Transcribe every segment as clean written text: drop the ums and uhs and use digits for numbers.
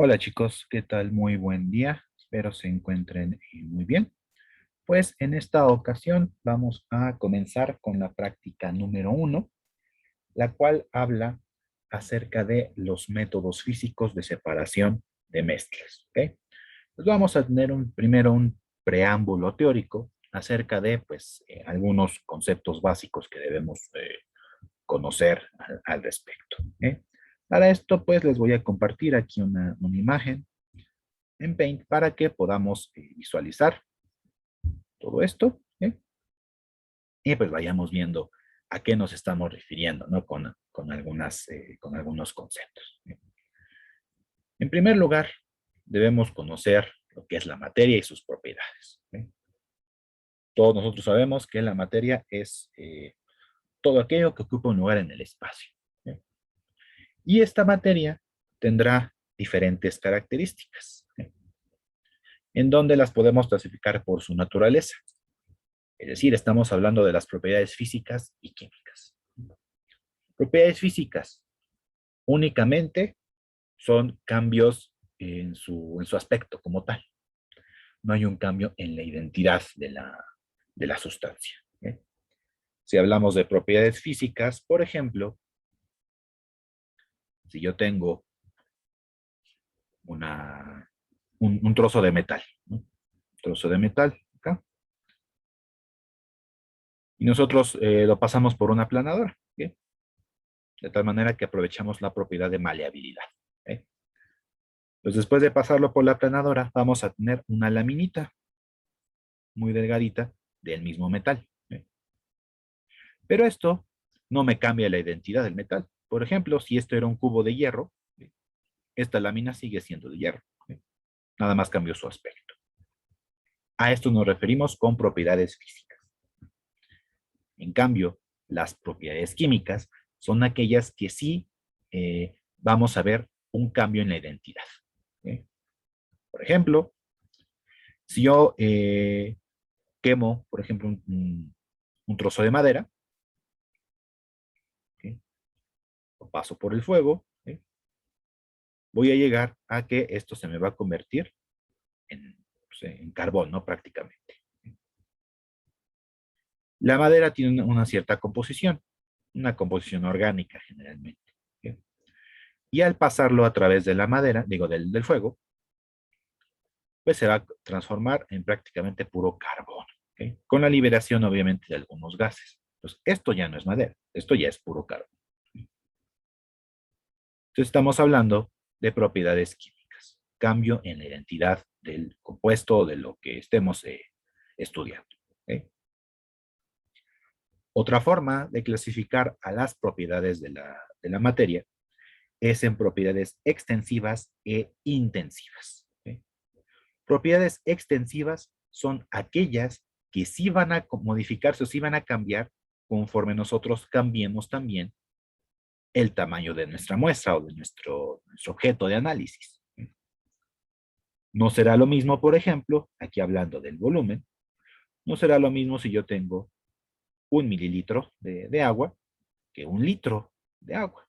Hola chicos, ¿qué tal? Muy buen día. Espero se encuentren muy bien. Pues en esta ocasión vamos a comenzar con la práctica número uno, la cual habla acerca de los métodos físicos de separación de mezclas. ¿Ok? Pues vamos a tener primero un preámbulo teórico acerca de algunos conceptos básicos que debemos conocer al respecto. ¿Ok? Para esto, pues les voy a compartir aquí una imagen en Paint para que podamos visualizar todo esto, ¿eh? Y pues vayamos viendo a qué nos estamos refiriendo, ¿no? Con algunos conceptos. ¿Eh? En primer lugar, debemos conocer lo que es la materia y sus propiedades. ¿Eh? Todos nosotros sabemos que la materia es todo aquello que ocupa un lugar en el espacio. ¿Eh? Y esta materia tendrá diferentes características, ¿eh? En donde las podemos clasificar por su naturaleza. Es decir, estamos hablando de las propiedades físicas y químicas. Propiedades físicas únicamente son cambios en su aspecto como tal. No hay un cambio en la identidad de la sustancia. ¿Eh? Si hablamos de propiedades físicas, por ejemplo, si yo tengo un trozo de metal, ¿no? Un trozo de metal acá, y nosotros lo pasamos por una aplanadora, ¿eh? De tal manera que aprovechamos la propiedad de maleabilidad. ¿Eh? Pues después de pasarlo por la aplanadora, vamos a tener una laminita muy delgadita del mismo metal. ¿Eh? Pero esto no me cambia la identidad del metal. Por ejemplo, si esto era un cubo de hierro, ¿eh? Esta lámina sigue siendo de hierro. ¿Eh? Nada más cambió su aspecto. A esto nos referimos con propiedades físicas. En cambio, las propiedades químicas son aquellas que sí vamos a ver un cambio en la identidad. ¿Eh? Por ejemplo, si yo quemo, por ejemplo, un trozo de madera, ¿ok? Lo paso por el fuego, ¿ok? Voy a llegar a que esto se me va a convertir en carbón, ¿no? Prácticamente. La madera tiene una cierta composición, una composición orgánica generalmente. ¿Ok? Y al pasarlo a través de la madera, digo, del fuego, pues se va a transformar en prácticamente puro carbón. ¿Ok? Con la liberación, obviamente, de algunos gases. Entonces, esto ya no es madera, esto ya es puro carbón. Entonces, estamos hablando de propiedades químicas, cambio en la identidad del compuesto o de lo que estemos estudiando. ¿Ok? Otra forma de clasificar a las propiedades de la materia es en propiedades extensivas e intensivas. ¿Ok? Propiedades extensivas son aquellas que sí van a modificarse o sí van a cambiar conforme nosotros cambiemos también el tamaño de nuestra muestra o de nuestro objeto de análisis. No será lo mismo, por ejemplo, aquí hablando del volumen, no será lo mismo si yo tengo 1 mililitro de agua que 1 litro de agua.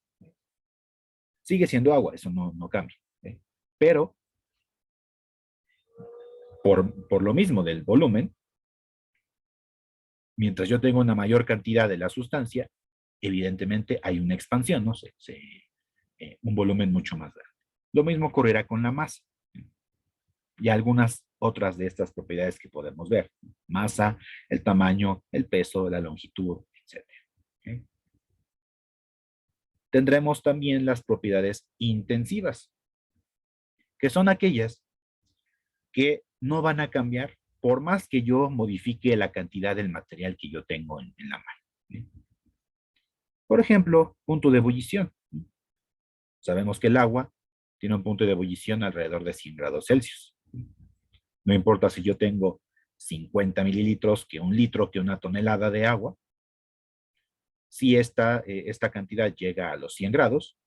Sigue siendo agua, eso no cambia. ¿Eh? Pero por lo mismo del volumen, mientras yo tengo una mayor cantidad de la sustancia, evidentemente hay una expansión, ¿no? Un volumen mucho más grande. Lo mismo ocurrirá con la masa y algunas otras de estas propiedades que podemos ver. Masa, el tamaño, el peso, la longitud, etcétera. ¿Okay? Tendremos también las propiedades intensivas, que son aquellas que no van a cambiar por más que yo modifique la cantidad del material que yo tengo en la mano. ¿Sí? Por ejemplo, punto de ebullición. Sabemos que el agua tiene un punto de ebullición alrededor de 100 grados Celsius. No importa si yo tengo 50 mililitros, que 1 litro, que una tonelada de agua, si esta cantidad llega a los 100 grados,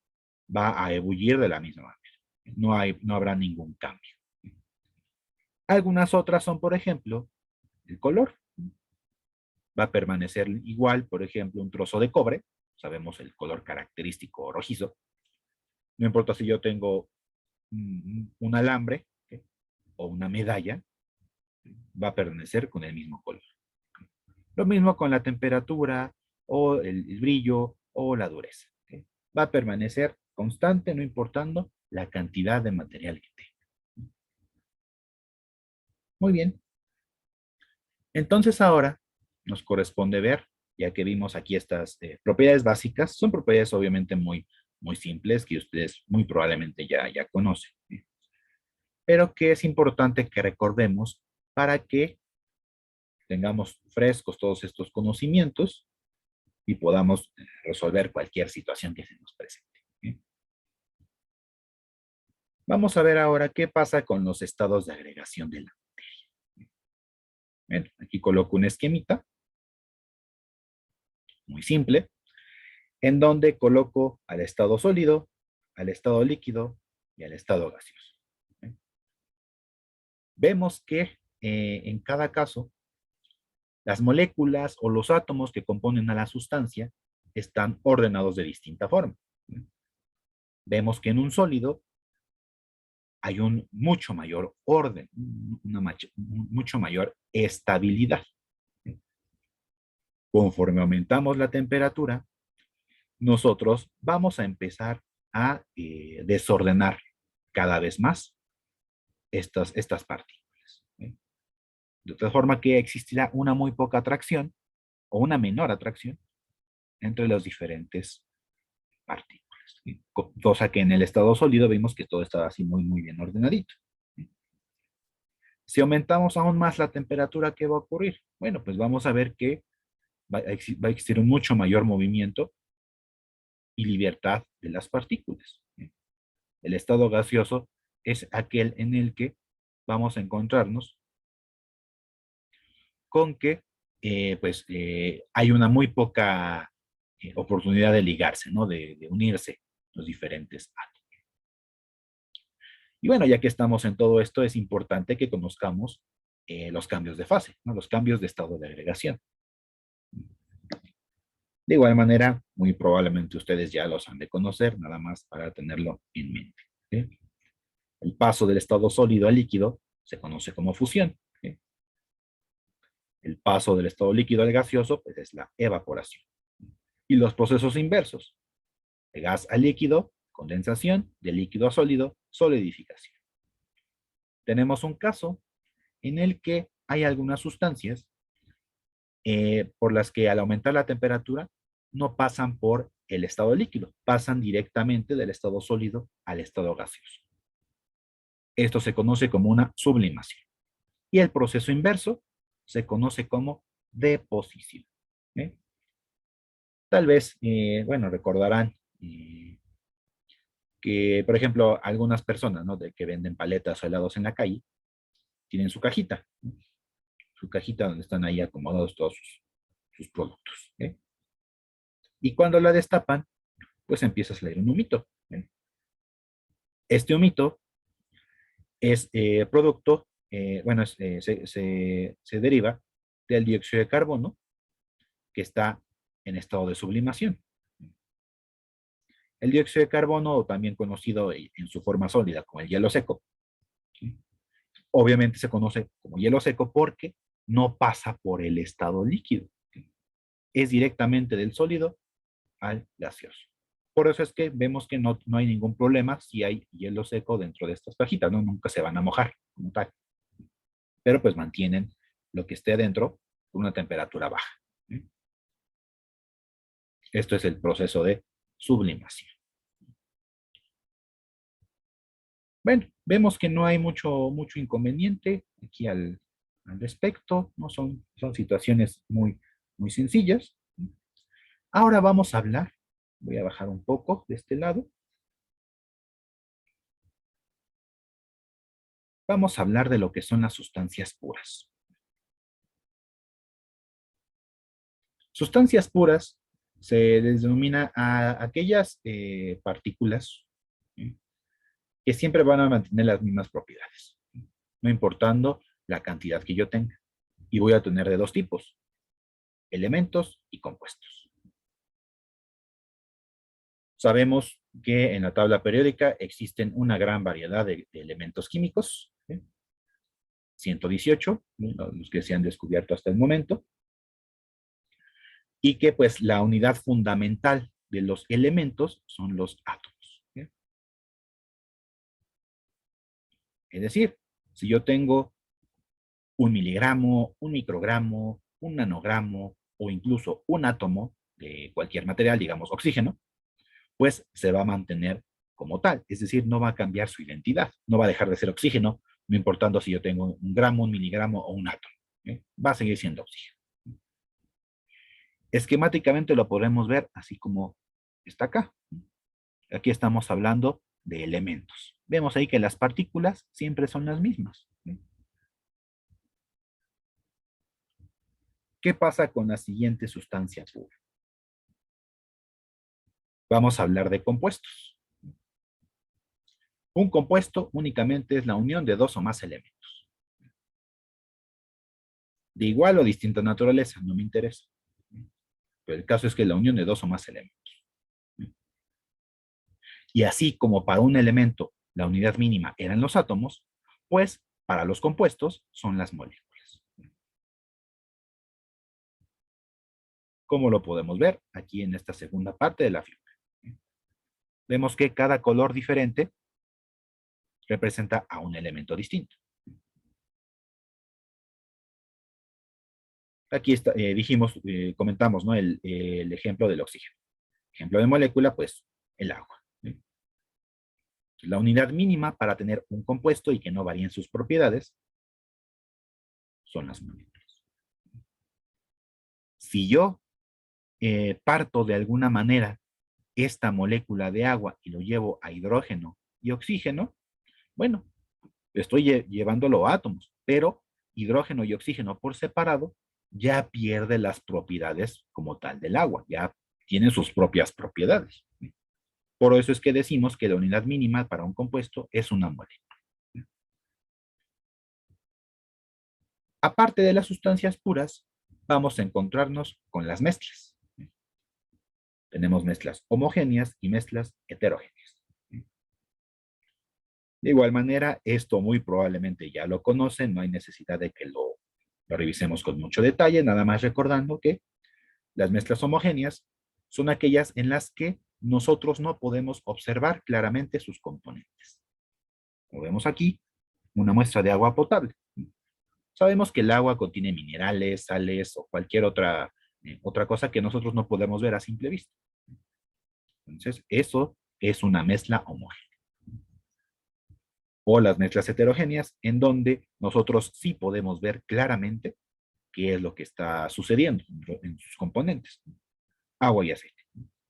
va a ebullir de la misma manera. No habrá ningún cambio. Algunas otras son, por ejemplo, el color. Va a permanecer igual, por ejemplo, un trozo de cobre, sabemos el color característico rojizo. No importa si yo tengo un alambre, ¿ok? O una medalla, va a permanecer con el mismo color. Lo mismo con la temperatura o el brillo o la dureza, ¿ok? Va a permanecer constante, no importando la cantidad de material que tenga. Muy bien. Entonces ahora nos corresponde ver, ya que vimos aquí estas propiedades básicas, son propiedades obviamente muy simples que ustedes muy probablemente ya conocen, ¿sí? Pero que es importante que recordemos para que tengamos frescos todos estos conocimientos y podamos resolver cualquier situación que se nos presente, ¿sí? Vamos a ver ahora qué pasa con los estados de agregación de la materia. Bueno, aquí coloco un esquemita muy simple, en donde coloco al estado sólido, al estado líquido y al estado gaseoso. ¿Sí? Vemos que en cada caso, las moléculas o los átomos que componen a la sustancia están ordenados de distinta forma. ¿Sí? Vemos que en un sólido hay un mucho mayor orden, mucho mayor estabilidad. ¿Sí? Conforme aumentamos la temperatura, nosotros vamos a empezar a desordenar cada vez más estas partículas, ¿sí? De tal forma que existirá una muy poca atracción o una menor atracción entre las diferentes partículas, ¿sí? Cosa que en el estado sólido vimos que todo estaba así muy bien ordenadito, ¿sí? Si aumentamos aún más la temperatura, ¿qué va a ocurrir? Bueno, pues vamos a ver que va a existir un mucho mayor movimiento y libertad de las partículas, ¿sí? El estado gaseoso es aquel en el que vamos a encontrarnos con que hay una muy poca oportunidad de ligarse, ¿no? De unirse los diferentes átomos. Y bueno, ya que estamos en todo esto, es importante que conozcamos los cambios de fase, ¿no? Los cambios de estado de agregación. De igual manera, muy probablemente ustedes ya los han de conocer, nada más para tenerlo en mente, ¿sí? El paso del estado sólido al líquido se conoce como fusión, ¿sí? El paso del estado líquido al gaseoso pues, es la evaporación. Y los procesos inversos, de gas a líquido, condensación, de líquido a sólido, solidificación. Tenemos un caso en el que hay algunas sustancias por las que al aumentar la temperatura no pasan por el estado líquido, pasan directamente del estado sólido al estado gaseoso. Esto se conoce como una sublimación. Y el proceso inverso se conoce como deposición. ¿Eh? Tal vez, bueno, recordarán que, por ejemplo, algunas personas, ¿no? De que venden paletas o helados en la calle, tienen su cajita, ¿no? Su cajita donde están ahí acomodados todos sus productos. ¿Eh? Y cuando la destapan, pues empieza a salir un humito. ¿Eh? Este humito es producto, bueno, se deriva del dióxido de carbono que está en estado de sublimación. El dióxido de carbono, también conocido en su forma sólida como el hielo seco, ¿sí? Obviamente se conoce como hielo seco porque no pasa por el estado líquido, ¿sí? Es directamente del sólido al gaseoso. Por eso es que vemos que no hay ningún problema si hay hielo seco dentro de estas cajitas, ¿no? Nunca se van a mojar como tal. Pero pues mantienen lo que esté adentro con una temperatura baja, ¿sí? Esto es el proceso de sublimación. Bueno, vemos que no hay mucho inconveniente aquí al respecto, ¿no? Son situaciones muy sencillas. Ahora vamos a hablar, voy a bajar un poco de este lado, vamos a hablar de lo que son las sustancias puras. Sustancias puras se les denomina a aquellas partículas, ¿sí? Que siempre van a mantener las mismas propiedades, ¿sí? No importando la cantidad que yo tenga. Y voy a tener de dos tipos, elementos y compuestos. Sabemos que en la tabla periódica existen una gran variedad de elementos químicos, ¿sí? 118, los que se han descubierto hasta el momento, y que pues la unidad fundamental de los elementos son los átomos, ¿sí? Es decir, si yo tengo un miligramo, un microgramo, un nanogramo o incluso un átomo de cualquier material, digamos oxígeno, pues se va a mantener como tal. Es decir, no va a cambiar su identidad. No va a dejar de ser oxígeno, no importando si yo tengo un gramo, un miligramo o un átomo. ¿Eh? Va a seguir siendo oxígeno. Esquemáticamente lo podemos ver así como está acá. Aquí estamos hablando de elementos. Vemos ahí que las partículas siempre son las mismas. ¿Qué pasa con la siguiente sustancia pura? Vamos a hablar de compuestos. Un compuesto únicamente es la unión de dos o más elementos. De igual o distinta naturaleza, no me interesa. Pero el caso es que la unión de dos o más elementos. Y así como para un elemento la unidad mínima eran los átomos, pues para los compuestos son las moléculas. Como lo podemos ver aquí en esta segunda parte de la figura. Vemos que cada color diferente representa a un elemento distinto. Aquí está, dijimos, comentamos, ¿no? El ejemplo del oxígeno. Ejemplo de molécula, pues el agua. ¿Sí? La unidad mínima para tener un compuesto y que no varíen sus propiedades son las moléculas. Si yo parto de alguna manera esta molécula de agua y lo llevo a hidrógeno y oxígeno, bueno, estoy llevándolo a átomos, pero hidrógeno y oxígeno por separado ya pierde las propiedades como tal del agua, ya tiene sus propias propiedades. Por eso es que decimos que la unidad mínima para un compuesto es una molécula. Aparte de las sustancias puras, vamos a encontrarnos con las mezclas. Tenemos mezclas homogéneas y mezclas heterogéneas. De igual manera, esto muy probablemente ya lo conocen, no hay necesidad de que lo revisemos con mucho detalle, nada más recordando que las mezclas homogéneas son aquellas en las que nosotros no podemos observar claramente sus componentes. Como vemos aquí, una muestra de agua potable. Sabemos que el agua contiene minerales, sales o cualquier otra cosa que nosotros no podemos ver a simple vista. Entonces, eso es una mezcla homogénea. O las mezclas heterogéneas, en donde nosotros sí podemos ver claramente qué es lo que está sucediendo en sus componentes. Agua y aceite.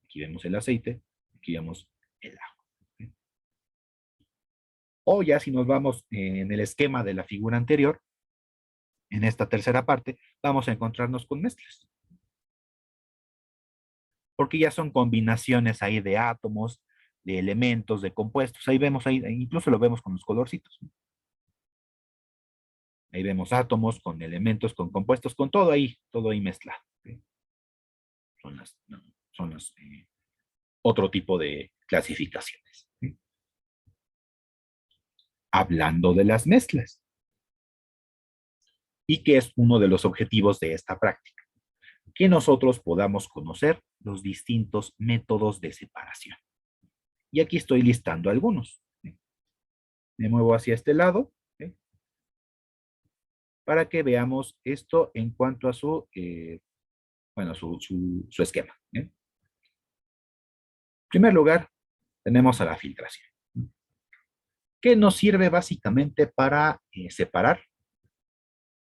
Aquí vemos el aceite, aquí vemos el agua. O ya si nos vamos en el esquema de la figura anterior, en esta tercera parte, vamos a encontrarnos con mezclas. Porque ya son combinaciones ahí de átomos, de elementos, de compuestos. Ahí vemos, ahí incluso lo vemos con los colorcitos. Ahí vemos átomos con elementos, con compuestos, con todo ahí mezclado. ¿Sí? Son las, no, son las otro tipo de clasificaciones. ¿Sí? Hablando de las mezclas, y que es uno de los objetivos de esta práctica, que nosotros podamos conocer los distintos métodos de separación. Y aquí estoy listando algunos. ¿Sí? Me muevo hacia este lado, ¿sí? Para que veamos esto en cuanto a su esquema. ¿Sí? En primer lugar, tenemos a la filtración, que nos sirve básicamente para separar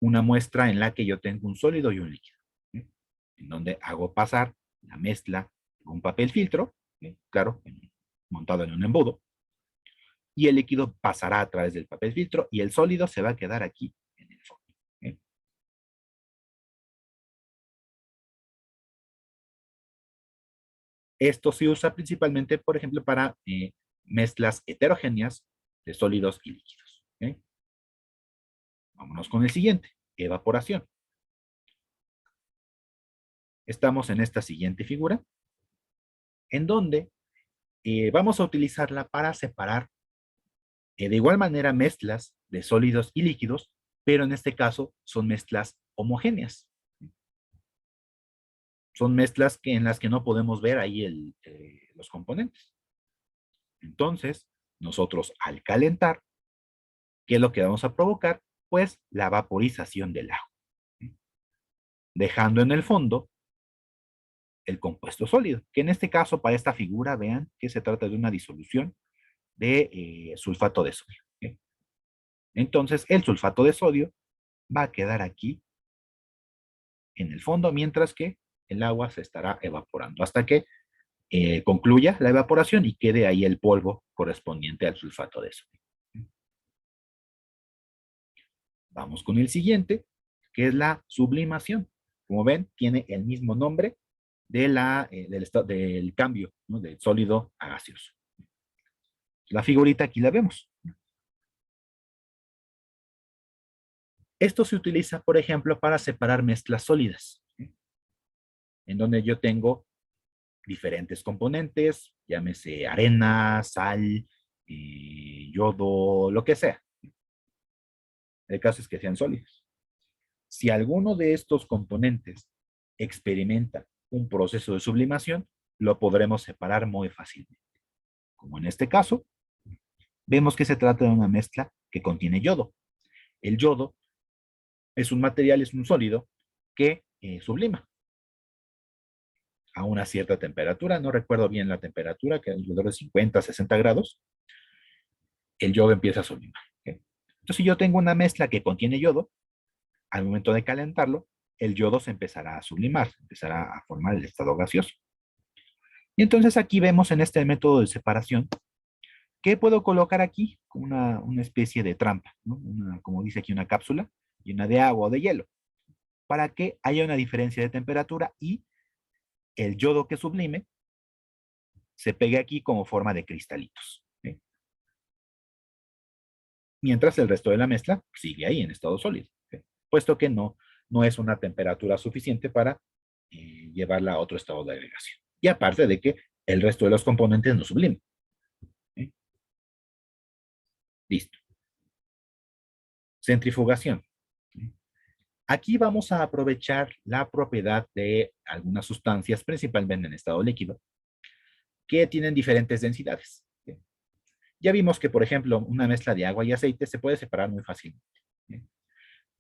una muestra en la que yo tengo un sólido y un líquido, ¿sí? En donde hago pasar la mezcla en un papel filtro, ¿sí? Claro, montado en un embudo, y el líquido pasará a través del papel filtro y el sólido se va a quedar aquí en el fondo. ¿Sí? Esto se usa principalmente, por ejemplo, para mezclas heterogéneas de sólidos y líquidos. ¿Sí? Vámonos con el siguiente, evaporación. Estamos en esta siguiente figura, en donde vamos a utilizarla para separar de igual manera mezclas de sólidos y líquidos, pero en este caso son mezclas homogéneas. Son mezclas en las que no podemos ver ahí los componentes. Entonces, nosotros al calentar, ¿qué es lo que vamos a provocar? Pues la vaporización del agua, dejando en el fondo el compuesto sólido, que en este caso, para esta figura, vean que se trata de una disolución de sulfato de sodio. ¿Sí? Entonces, el sulfato de sodio va a quedar aquí en el fondo, mientras que el agua se estará evaporando, hasta que concluya la evaporación y quede ahí el polvo correspondiente al sulfato de sodio. Vamos con el siguiente, que es la sublimación. Como ven, tiene el mismo nombre del cambio, ¿no? Del sólido a gaseoso. La figurita aquí la vemos. Esto se utiliza, por ejemplo, para separar mezclas sólidas, ¿sí? En donde yo tengo diferentes componentes, llámese arena, sal, yodo, lo que sea. El caso es que sean sólidos. Si alguno de estos componentes experimenta un proceso de sublimación, lo podremos separar muy fácilmente. Como en este caso, vemos que se trata de una mezcla que contiene yodo. El yodo es un material, es un sólido que sublima a una cierta temperatura, no recuerdo bien la temperatura, que es alrededor de 50, 60 grados, el yodo empieza a sublimar. ¿Okay? Entonces, si yo tengo una mezcla que contiene yodo, al momento de calentarlo, el yodo se empezará a sublimar, empezará a formar el estado gaseoso. Y entonces aquí vemos en este método de separación que puedo colocar aquí una especie de trampa, ¿no? Como dice aquí, una cápsula llena de agua o de hielo, para que haya una diferencia de temperatura y el yodo que sublime se pegue aquí como forma de cristalitos. ¿Sí? Mientras el resto de la mezcla sigue ahí en estado sólido, ¿sí? Puesto que no es una temperatura suficiente para llevarla a otro estado de agregación. Y aparte de que el resto de los componentes no sublimen. ¿Sí? Listo. Centrifugación. ¿Sí? Aquí vamos a aprovechar la propiedad de algunas sustancias, principalmente en estado líquido, que tienen diferentes densidades. ¿Sí? Ya vimos que, por ejemplo, una mezcla de agua y aceite se puede separar muy fácilmente. ¿Sí?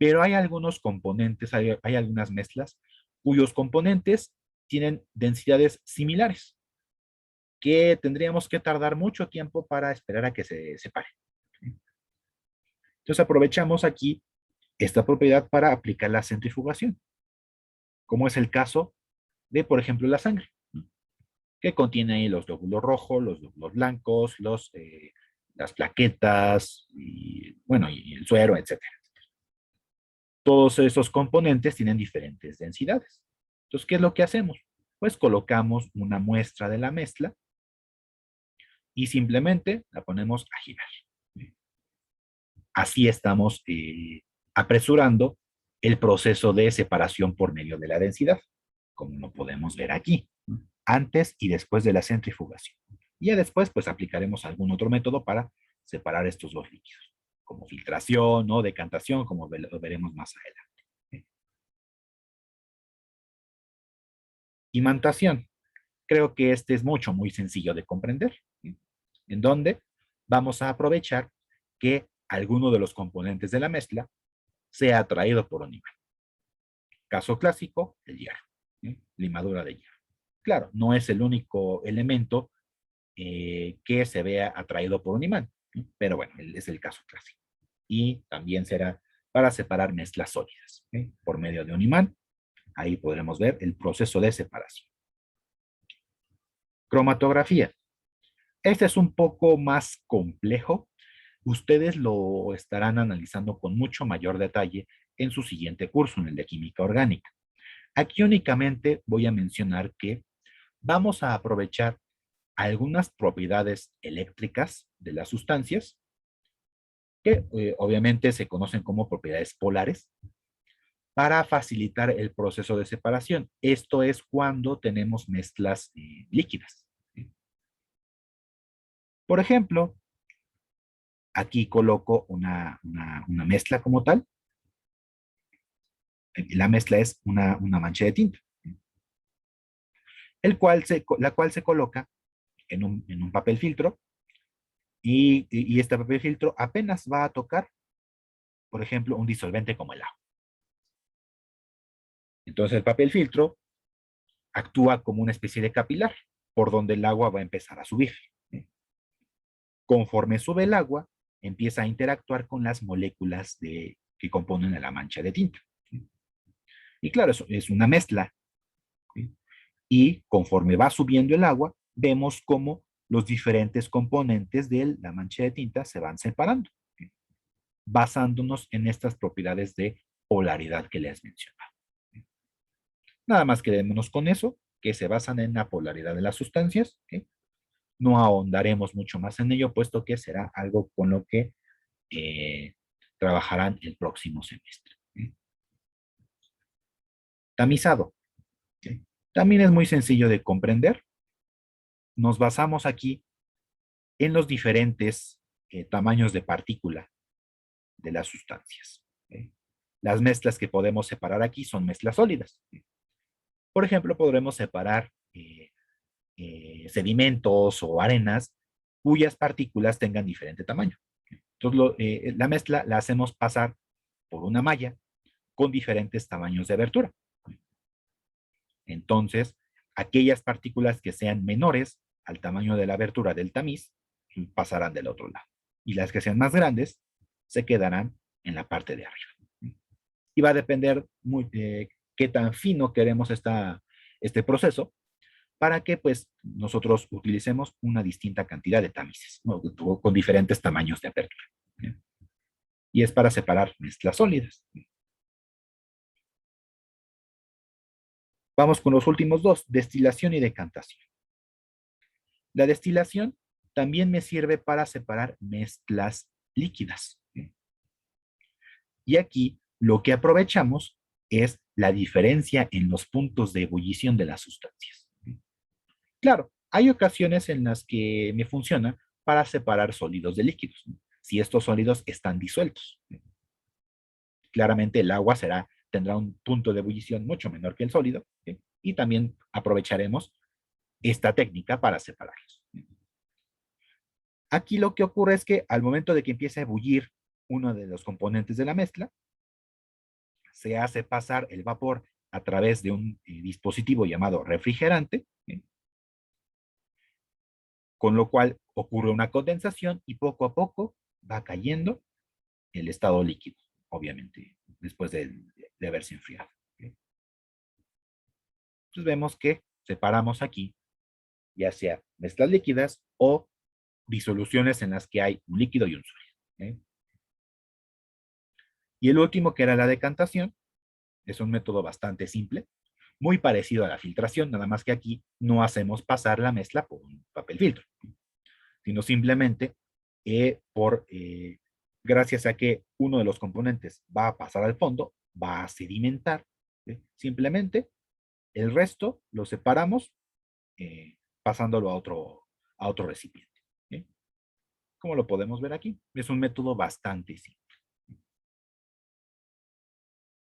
Pero hay algunos componentes, hay algunas mezclas cuyos componentes tienen densidades similares, que tendríamos que tardar mucho tiempo para esperar a que se separen. Entonces aprovechamos aquí esta propiedad para aplicar la centrifugación, como es el caso de, por ejemplo, la sangre, que contiene ahí los glóbulos rojos, los glóbulos blancos, las plaquetas, y, bueno, y el suero, etcétera. Todos esos componentes tienen diferentes densidades. Entonces, ¿qué es lo que hacemos? Pues colocamos una muestra de la mezcla y simplemente la ponemos a girar. Así estamos apresurando el proceso de separación por medio de la densidad, como lo podemos ver aquí, antes y después de la centrifugación. Y ya después, pues aplicaremos algún otro método para separar estos dos líquidos, como filtración o decantación, como lo veremos más adelante. Imantación. Creo que este es muy sencillo de comprender, ¿sí? En donde vamos a aprovechar que alguno de los componentes de la mezcla sea atraído por un imán. Caso clásico, el hierro, ¿sí? Limadura de hierro. Claro, no es el único elemento que se vea atraído por un imán, ¿sí? Pero bueno, es el caso clásico. Y también será para separar mezclas sólidas, ¿sí? Por medio de un imán. Ahí podremos ver el proceso de separación. Cromatografía. Este es un poco más complejo. Ustedes lo estarán analizando con mucho mayor detalle en su siguiente curso, en el de química orgánica. Aquí únicamente voy a mencionar que vamos a aprovechar algunas propiedades eléctricas de las sustancias, que obviamente se conocen como propiedades polares, para facilitar el proceso de separación. Esto es cuando tenemos mezclas líquidas. ¿Sí? Por ejemplo, aquí coloco una mezcla como tal. La mezcla es una mancha de tinta, la cual se coloca en un papel filtro y este papel filtro apenas va a tocar, por ejemplo, un disolvente como el agua. Entonces el papel filtro actúa como una especie de capilar por donde el agua va a empezar a subir. Conforme sube el agua, empieza a interactuar con las moléculas que componen la mancha de tinta. Y claro, eso es una mezcla. Y conforme va subiendo el agua, vemos cómo los diferentes componentes de la mancha de tinta se van separando, basándonos en estas propiedades de polaridad que les mencionaba. Nada más quedémonos con eso, que se basan en la polaridad de las sustancias. No ahondaremos mucho más en ello, puesto que será algo con lo que trabajarán el próximo semestre. Tamizado. También es muy sencillo de comprender. Nos basamos aquí en los diferentes tamaños de partícula de las sustancias. Las mezclas que podemos separar aquí son mezclas sólidas. Por ejemplo, podremos separar sedimentos o arenas cuyas partículas tengan diferente tamaño. Entonces, la mezcla la hacemos pasar por una malla con diferentes tamaños de abertura. Entonces, aquellas partículas que sean menores al tamaño de la abertura del tamiz pasarán del otro lado. Y las que sean más grandes se quedarán en la parte de arriba. Y va a depender muy de qué tan fino queremos este proceso para que pues nosotros utilicemos una distinta cantidad de tamices, ¿no? Con diferentes tamaños de apertura. Y es para separar mezclas sólidas. Vamos con los últimos dos, destilación y decantación. La destilación también me sirve para separar mezclas líquidas. Y aquí lo que aprovechamos es la diferencia en los puntos de ebullición de las sustancias. Claro, hay ocasiones en las que me funciona para separar sólidos de líquidos, si estos sólidos están disueltos. Claramente el agua tendrá un punto de ebullición mucho menor que el sólido, y también aprovecharemos esta técnica para separarlos. Aquí lo que ocurre es que al momento de que empiece a ebullir uno de los componentes de la mezcla, se hace pasar el vapor a través de un dispositivo llamado refrigerante, con lo cual ocurre una condensación y poco a poco va cayendo el estado líquido, obviamente, después de haberse enfriado. Entonces vemos que separamos aquí, ya sea mezclas líquidas o disoluciones en las que hay un líquido y un sólido. Y el último, que era la decantación, es un método bastante simple, muy parecido a la filtración, nada más que aquí no hacemos pasar la mezcla por un papel filtro, sino simplemente gracias a que uno de los componentes va a pasar al fondo, va a sedimentar, simplemente el resto lo separamos pasándolo a otro recipiente. Como lo podemos ver aquí, es un método bastante simple.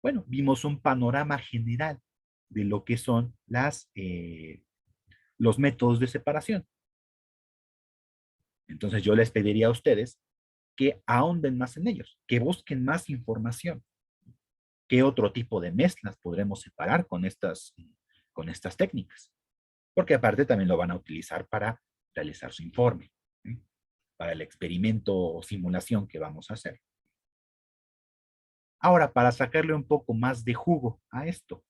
Bueno, vimos un panorama general de lo que son los métodos de separación. Entonces yo les pediría a ustedes que ahonden más en ellos, que busquen más información. ¿Qué otro tipo de mezclas podremos separar con estas técnicas? Porque aparte también lo van a utilizar para realizar su informe, ¿sí? Para el experimento o simulación que vamos a hacer. Ahora, para sacarle un poco más de jugo a esto.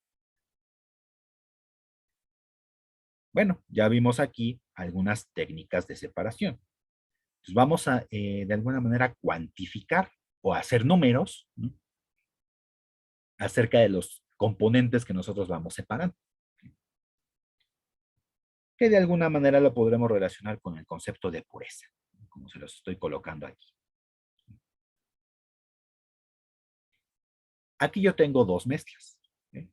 Bueno, ya vimos aquí algunas técnicas de separación. Entonces vamos a, de alguna manera, cuantificar o hacer números, ¿no?, acerca de los componentes que nosotros vamos separando, que de alguna manera lo podremos relacionar con el concepto de pureza, como se los estoy colocando aquí. Aquí yo tengo dos mezclas. ¿Sí?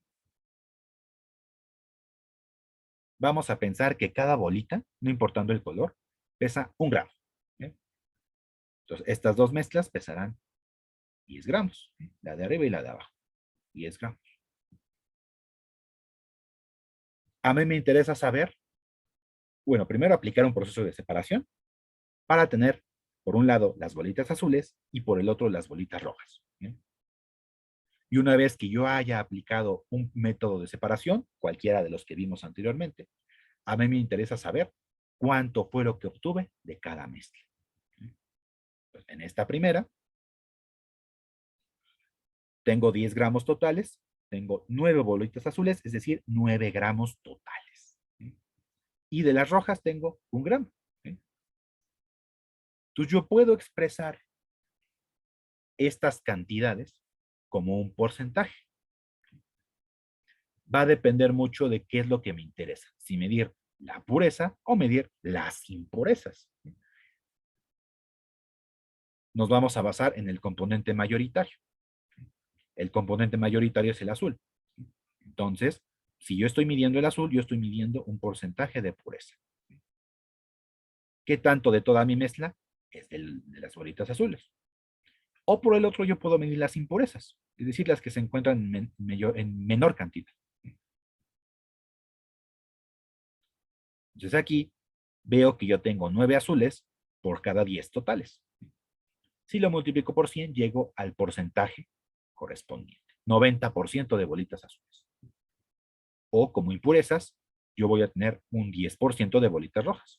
Vamos a pensar que cada bolita, no importando el color, pesa 1 gramo. Entonces, estas dos mezclas pesarán 10 gramos, la de arriba y la de abajo, 10 gramos. A mí me interesa saber, bueno, primero aplicar un proceso de separación para tener, por un lado, las bolitas azules y por el otro, las bolitas rojas. ¿Bien? Y una vez que yo haya aplicado un método de separación, cualquiera de los que vimos anteriormente, a mí me interesa saber cuánto fue lo que obtuve de cada mezcla. Pues en esta primera, tengo 10 gramos totales, tengo 9 bolitas azules, es decir, 9 gramos totales. Y de las rojas tengo 1 gramo. Entonces yo puedo expresar estas cantidades como un porcentaje. Va a depender mucho de qué es lo que me interesa, si medir la pureza o medir las impurezas. Nos vamos a basar en el componente mayoritario. El componente mayoritario es el azul. Entonces, si yo estoy midiendo el azul, yo estoy midiendo un porcentaje de pureza. ¿Qué tanto de toda mi mezcla? Es de las bolitas azules. O por el otro yo puedo medir las impurezas, es decir, las que se encuentran en menor cantidad. Entonces aquí veo que yo tengo 9 azules por cada 10 totales. Si lo multiplico por 100, llego al porcentaje correspondiente. 90% de bolitas azules. O como impurezas, yo voy a tener un 10% de bolitas rojas.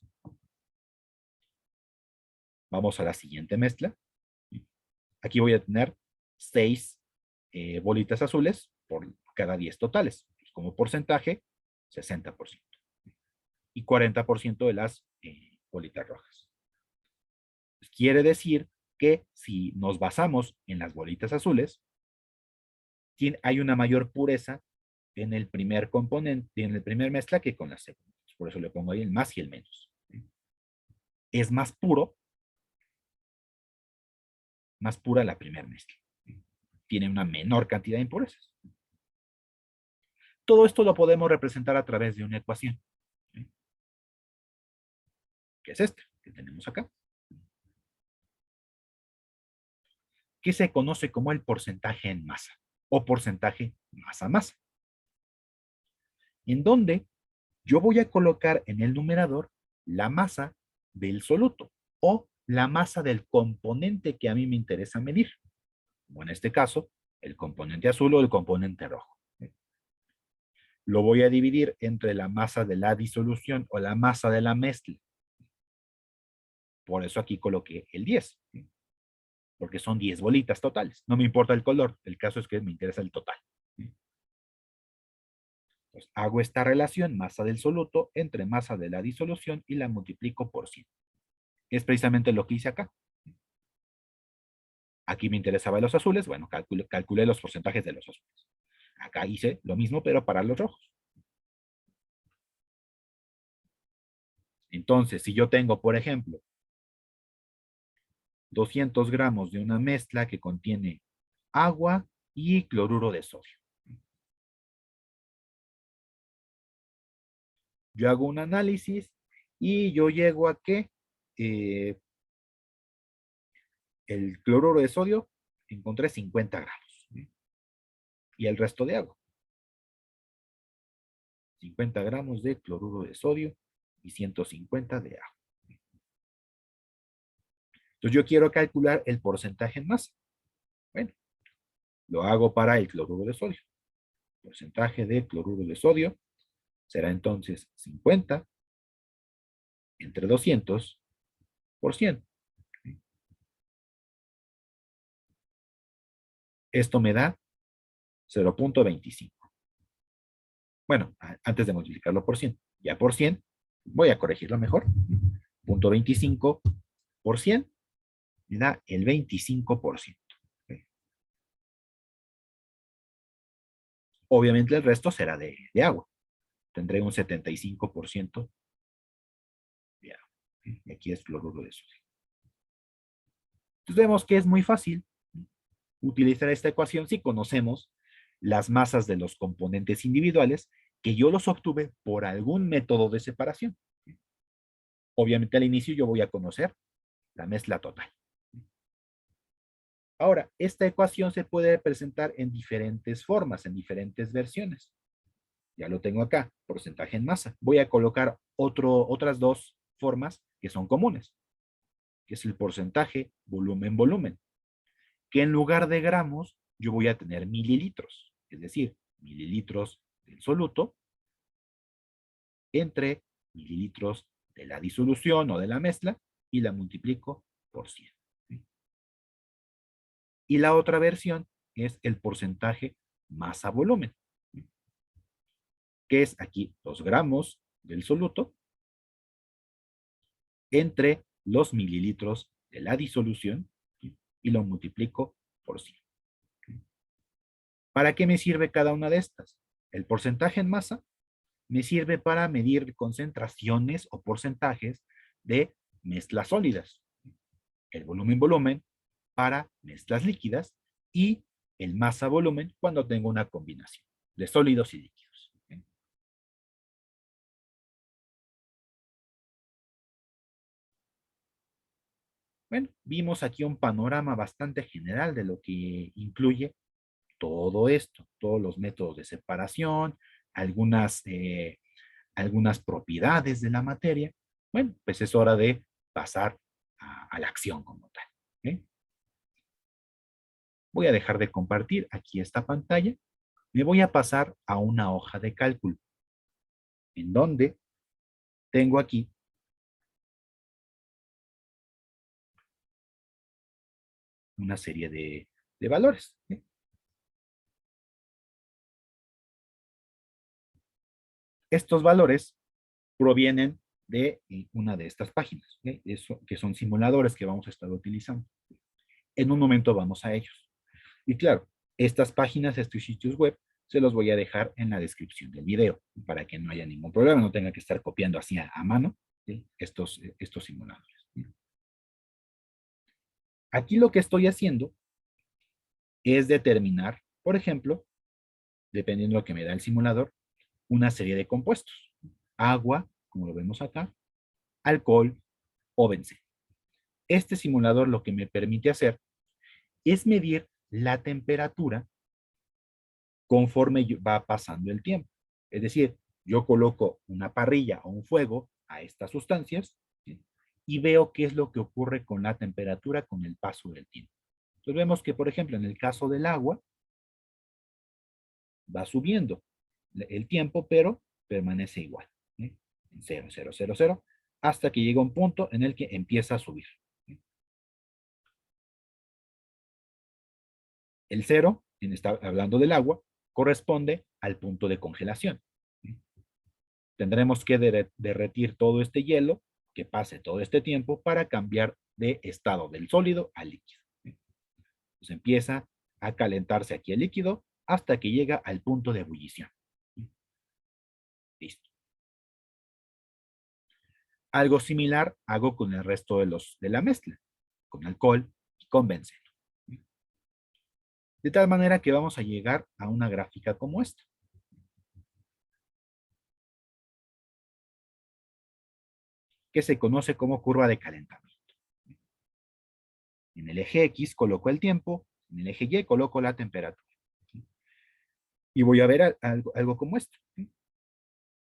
Vamos a la siguiente mezcla. Aquí voy a tener 6 bolitas azules por cada 10 totales. Como porcentaje, 60%. Y 40% de las bolitas rojas. Quiere decir que si nos basamos en las bolitas azules, hay una mayor pureza en el primer componente, en el primer mezcla que con la segunda. Por eso le pongo ahí el más y el menos. Es más puro, más pura la primera mezcla. Tiene una menor cantidad de impurezas. Todo esto lo podemos representar a través de una ecuación, que es esta que tenemos acá, que se conoce como el porcentaje en masa o porcentaje masa-masa, en donde yo voy a colocar en el numerador la masa del soluto o la masa del componente que a mí me interesa medir, como en este caso, el componente azul o el componente rojo. Lo voy a dividir entre la masa de la disolución o la masa de la mezcla. Por eso aquí coloqué el 10, porque son 10 bolitas totales. No me importa el color, el caso es que me interesa el total. Entonces, hago esta relación, masa del soluto, entre masa de la disolución y la multiplico por 100. Es precisamente lo que hice acá. Aquí me interesaba los azules, bueno, calculé los porcentajes de los azules. Acá hice lo mismo, pero para los rojos. Entonces, si yo tengo, por ejemplo, 200 gramos de una mezcla que contiene agua y cloruro de sodio. Yo hago un análisis y yo llego a que el cloruro de sodio encontré 50 gramos. Y el resto de agua. 50 gramos de cloruro de sodio y 150 de agua. Entonces yo quiero calcular el porcentaje en masa. Bueno, lo hago para el cloruro de sodio. El porcentaje de cloruro de sodio será entonces 50 entre 200 por 100. Esto me da 0.25. Bueno, antes de multiplicarlo por 100. Ya por 100, voy a corregirlo mejor. 0.25 por 100 me da el 25%. Obviamente el resto será de agua. Tendré un 75% de agua. Y aquí es cloruro de sodio. Entonces vemos que es muy fácil utilizar esta ecuación si conocemos las masas de los componentes individuales que yo los obtuve por algún método de separación. Obviamente al inicio yo voy a conocer la mezcla total. Ahora, esta ecuación se puede presentar en diferentes formas, en diferentes versiones. Ya lo tengo acá, porcentaje en masa. Voy a colocar otras dos formas que son comunes, que es el porcentaje volumen-volumen, que en lugar de gramos yo voy a tener mililitros, es decir, mililitros del soluto entre mililitros de la disolución o de la mezcla y la multiplico por 100. Y la otra versión es el porcentaje masa-volumen, que es aquí los gramos del soluto entre los mililitros de la disolución y lo multiplico por 100. ¿Para qué me sirve cada una de estas? El porcentaje en masa me sirve para medir concentraciones o porcentajes de mezclas sólidas. El volumen-volumen para mezclas líquidas y el masa-volumen cuando tengo una combinación de sólidos y líquidos. Bueno, vimos aquí un panorama bastante general de lo que incluye todo esto, todos los métodos de separación, algunas, algunas propiedades de la materia. Bueno, pues es hora de pasar a la acción como tal. ¿Okay? Voy a dejar de compartir aquí esta pantalla. Me voy a pasar a una hoja de cálculo, en donde tengo aquí una serie de valores. ¿Okay? Estos valores provienen de una de estas páginas, ¿okay? Eso, que son simuladores que vamos a estar utilizando. En un momento vamos a ellos. Y claro, estas páginas, estos sitios web, se los voy a dejar en la descripción del video para que no haya ningún problema, no tenga que estar copiando así a mano, ¿sí? estos simuladores. Aquí lo que estoy haciendo es determinar, por ejemplo, dependiendo de lo que me da el simulador, una serie de compuestos. Agua, como lo vemos acá, alcohol o benceno. Este simulador lo que me permite hacer es medir la temperatura conforme va pasando el tiempo. Es decir, yo coloco una parrilla o un fuego a estas sustancias, ¿sí? Y veo qué es lo que ocurre con la temperatura con el paso del tiempo. Entonces vemos que, por ejemplo, en el caso del agua, va subiendo el tiempo, pero permanece igual. ¿Sí? En 0, 0, 0, 0, hasta que llega un punto en el que empieza a subir. ¿Sí? El 0, hablando del agua, corresponde al punto de congelación. ¿Sí? Tendremos que derretir todo este hielo, que pase todo este tiempo para cambiar de estado del sólido al líquido. ¿Sí? Entonces empieza a calentarse aquí el líquido hasta que llega al punto de ebullición. ¿Sí? Listo. Algo similar hago con el resto de la mezcla, con alcohol y con benceno. De tal manera que vamos a llegar a una gráfica como esta. Que se conoce como curva de calentamiento. En el eje X coloco el tiempo, en el eje Y coloco la temperatura. Y voy a ver algo como esto.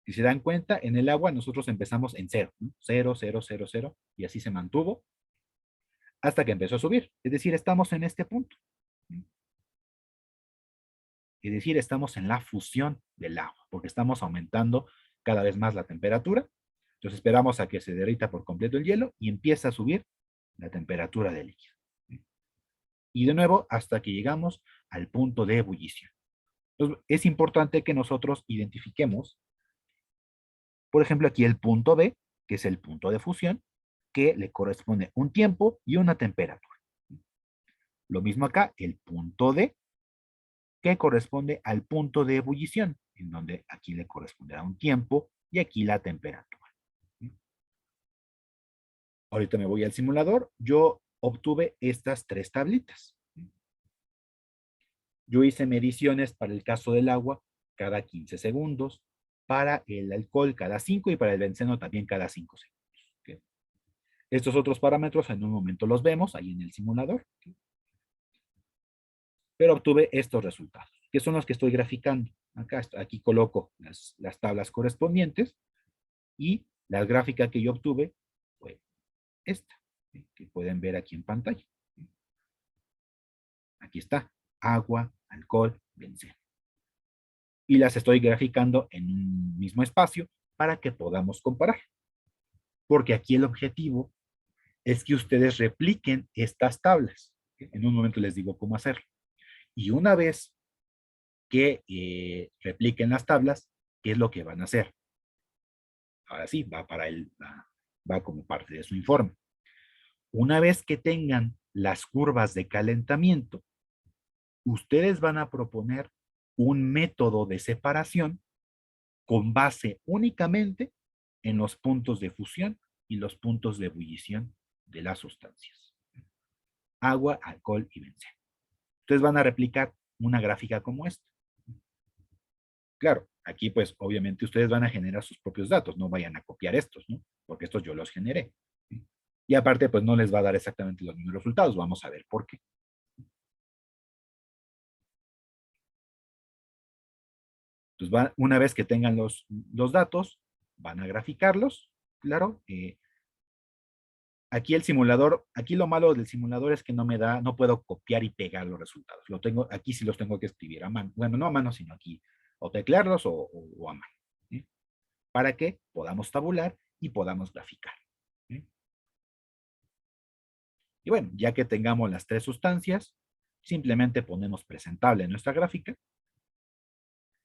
Si se dan cuenta, en el agua nosotros empezamos en 0, 0, 0, 0, 0, y así se mantuvo hasta que empezó a subir. Es decir, estamos en este punto. Es decir, estamos en la fusión del agua, porque estamos aumentando cada vez más la temperatura. Entonces esperamos a que se derrita por completo el hielo y empieza a subir la temperatura del líquido. Y de nuevo hasta que llegamos al punto de ebullición. Entonces, es importante que nosotros identifiquemos, por ejemplo, aquí el punto B, que es el punto de fusión, que le corresponde un tiempo y una temperatura. Lo mismo acá, el punto D, que corresponde al punto de ebullición, en donde aquí le corresponderá un tiempo y aquí la temperatura. Ahorita me voy al simulador. Yo obtuve estas tres tablitas. Yo hice mediciones para el caso del agua cada 15 segundos, para el alcohol cada 5 y para el benceno también cada 5 segundos. ¿Okay? Estos otros parámetros en un momento los vemos ahí en el simulador. ¿Okay? pero obtuve estos resultados, que son los que estoy graficando. Acá, aquí coloco las tablas correspondientes y la gráfica que yo obtuve fue esta, ¿sí? Que pueden ver aquí en pantalla. Aquí está, agua, alcohol, benceno. Y las estoy graficando en un mismo espacio para que podamos comparar. Porque aquí el objetivo es que ustedes repliquen estas tablas. En un momento les digo cómo hacerlo. Y una vez que repliquen las tablas, ¿qué es lo que van a hacer? Ahora sí, va como parte de su informe. Una vez que tengan las curvas de calentamiento, ustedes van a proponer un método de separación con base únicamente en los puntos de fusión y los puntos de ebullición de las sustancias. Agua, alcohol y benceno. Ustedes van a replicar una gráfica como esta. Claro, aquí pues obviamente ustedes van a generar sus propios datos, no vayan a copiar estos, ¿no? Porque estos yo los generé. ¿Sí? Y aparte pues no les va a dar exactamente los mismos resultados, vamos a ver por qué. Entonces, una vez que tengan los datos, van a graficarlos, claro. Aquí el simulador, aquí lo malo del simulador es que no puedo copiar y pegar los resultados. Aquí sí los tengo que escribir a mano. Bueno, no a mano, sino aquí, o teclearlos o a mano. ¿Sí? Para que podamos tabular y podamos graficar. ¿Sí? Y bueno, ya que tengamos las tres sustancias, simplemente ponemos presentable en nuestra gráfica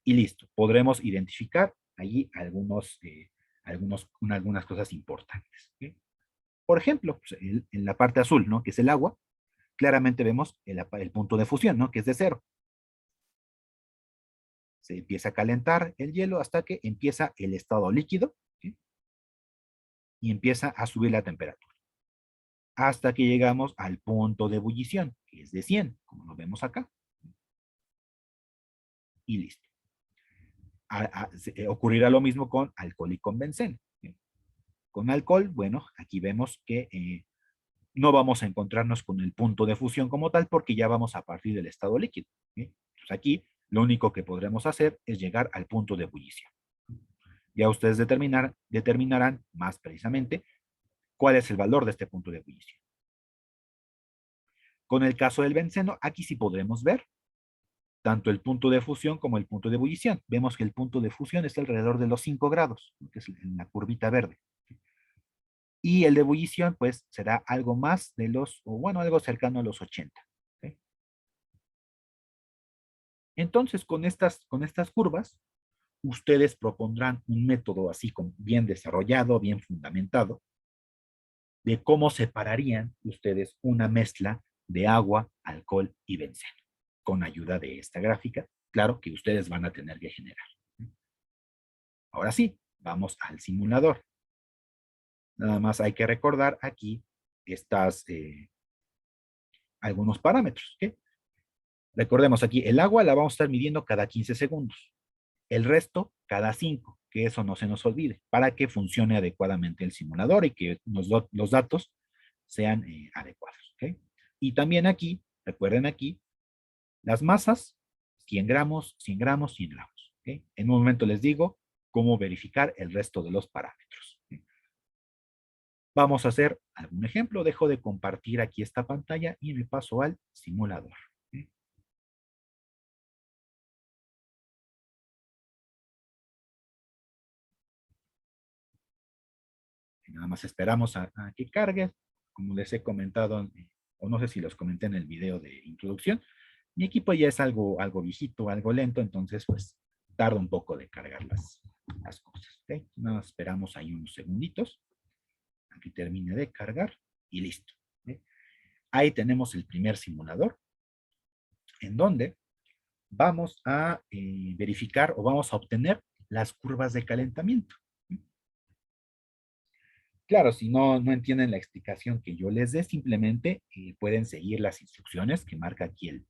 y listo. Podremos identificar allí algunas cosas importantes. ¿Sí? Por ejemplo, pues, en la parte azul, ¿no? Que es el agua, claramente vemos el punto de fusión, ¿no? Que es de cero. Se empieza a calentar el hielo hasta que empieza el estado líquido, ¿sí? Y empieza a subir la temperatura. Hasta que llegamos al punto de ebullición, que es de 100, como lo vemos acá. Y listo. Ocurrirá lo mismo con alcohol y con benceno. ¿Sí? Con alcohol, bueno, aquí vemos que no vamos a encontrarnos con el punto de fusión como tal porque ya vamos a partir del estado líquido. ¿Sí? Entonces aquí lo único que podremos hacer es llegar al punto de ebullición. Ya ustedes determinarán más precisamente cuál es el valor de este punto de ebullición. Con el caso del benceno, aquí sí podremos ver tanto el punto de fusión como el punto de ebullición. Vemos que el punto de fusión está alrededor de los 5 grados, que es en la curvita verde. Y el de ebullición, pues, será algo más de algo cercano a los 80. ¿Sí? Entonces, con estas curvas, ustedes propondrán un método así bien desarrollado, bien fundamentado, de cómo separarían ustedes una mezcla de agua, alcohol y benceno, con ayuda de esta gráfica, claro, que ustedes van a tener que generar. Ahora sí, vamos al simulador. Nada más hay que recordar aquí algunos parámetros. ¿Okay? Recordemos aquí, el agua la vamos a estar midiendo cada 15 segundos. El resto cada 5, que eso no se nos olvide, para que funcione adecuadamente el simulador y que los datos sean adecuados. ¿Okay? Y también aquí, recuerden aquí, las masas, 100 gramos, 100 gramos, 100 gramos. ¿Okay? En un momento les digo cómo verificar el resto de los parámetros. ¿Okay? Vamos a hacer algún ejemplo. Dejo de compartir aquí esta pantalla y me paso al simulador. ¿Okay? Nada más esperamos a que cargue. Como les he comentado, o no sé si los comenté en el video de introducción, mi equipo ya es algo viejito, algo lento, entonces pues tarda un poco de cargar las cosas. ¿Okay? Nada más esperamos ahí unos segunditos a que termine de cargar y listo. ¿Okay? Ahí tenemos el primer simulador en donde vamos a verificar o vamos a obtener las curvas de calentamiento. Claro, si no entienden la explicación que yo les dé, simplemente pueden seguir las instrucciones que marca aquí el,